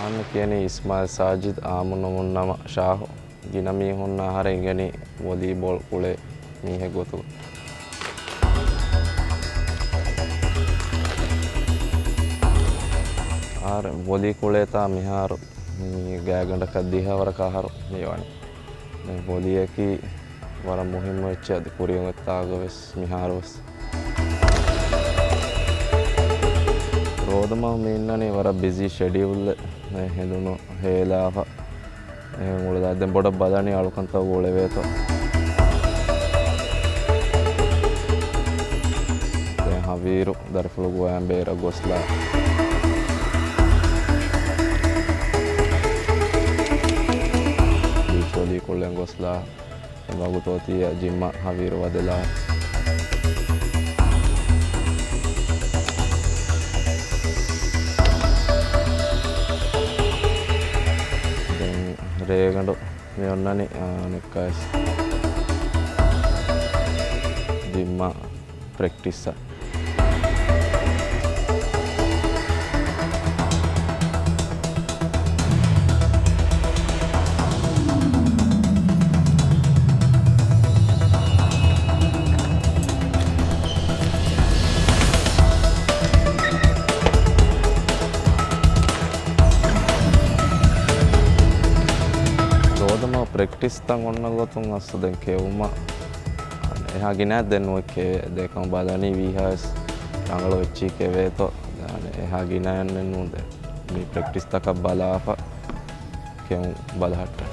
Anna kiyani Ismail Sajid Amunamun nama Shahu gina mihunna hara ingani volleyball kule mihe gotu ar volley kule ta miharu mi gaganda kaddiha waraka haru mewani dan volley ki wara muhimma weccha adi kuriyun ettaga wes miharos rodama meinnani wara busy schedule hedunu helafa උළදා දැන් පොඩක් බලන්නේ අලුකන්තව ගෝලේ වේතෝ දැන් හවීරු දරෆලු ගෝයම්බේර ගොස්ලා දීසෝලි කොල්ලෙන් ගොස්ලා වගුතෝතිය ජිම්ම හවීරු වදලා ರೇಗಂಡು ಮೇವನ್ನನಿ ನೆಕ್ಕಾಯ್ಸ್ ಜಿಮ್ಮ practice practice තන් ඔන්න ගොතුන් අස්ස දැන් කෙවුම එහා ගිනෑ දැන් ඔය දෙකම බලන්නේ විහාස් රංගල වෙච්චි කෙවේතෝ එහා ගිනයන් නුද මේ ප්‍රැක්ටිස් තක බලාප කෙවුම් බලහට